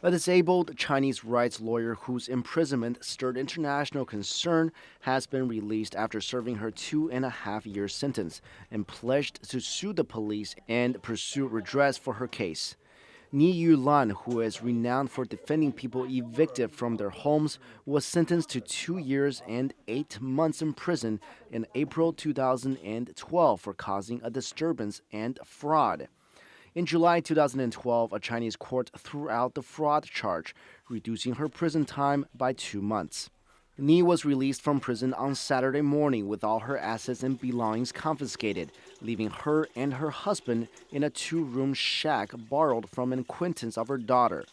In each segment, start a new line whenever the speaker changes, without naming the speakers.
A disabled Chinese rights lawyer whose imprisonment stirred international concern has been released after serving her 2.5-year sentence and pledged to sue the police and pursue redress for her case. Yulan, who is renowned for defending people evicted from their homes, was sentenced to 2 years and 8 months in prison in April 2012 for causing a disturbance and fraud. In July 2012, a Chinese court threw out the fraud charge, reducing her prison time by 2 months. Ni was released from prison on Saturday morning with all her assets and belongings confiscated, leaving her and her husband in a two-room shack borrowed from an acquaintance of her daughter.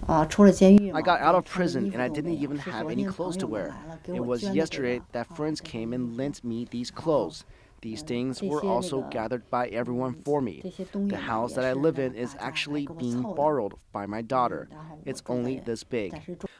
I got out of prison and I didn't even have any clothes to wear. It was yesterday that friends came and lent me these clothes. These things were also gathered by everyone for me. The house that I live in is actually being borrowed by my daughter. It's only this big.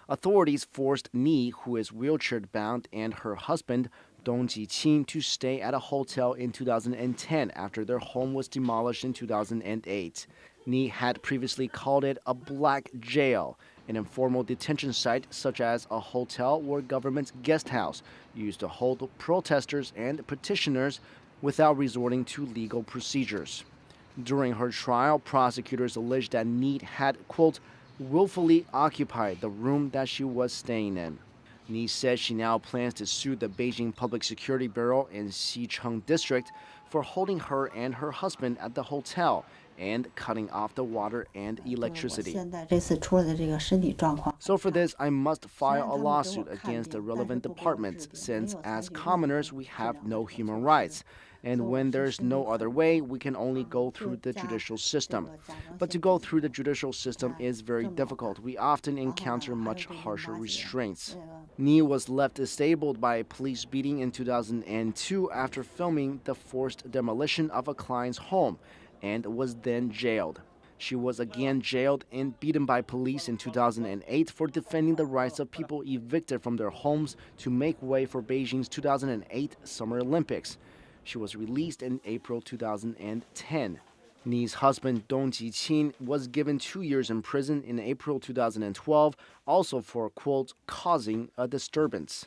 Authorities forced Ni, who is wheelchair-bound, and her husband, Dong Jiqin, to stay at a hotel in 2010 after their home was demolished in 2008. Ni had previously called it a black jail, an informal detention site such as a hotel or government guest house used to hold protesters and petitioners without resorting to legal procedures. During her trial, prosecutors alleged that Ni had, quote, willfully occupied the room that she was staying in. Ni says she now plans to sue the Beijing Public Security Bureau in Xicheng District for holding her and her husband at the hotel and cutting off the water and electricity. So for this, I must file a lawsuit against the relevant departments since as commoners we have no human rights. And when there's no other way, we can only go through the judicial system. But to go through the judicial system is very difficult. We often encounter much harsher restraints. Ni was left disabled by a police beating in 2002 after filming the forced demolition of a client's home and was then jailed. She was again jailed and beaten by police in 2008 for defending the rights of people evicted from their homes to make way for Beijing's 2008 Summer Olympics. She was released in April 2010. Ni's husband, Dong Jiqin, was given 2 years in prison in April 2012, also for, quote, causing a disturbance.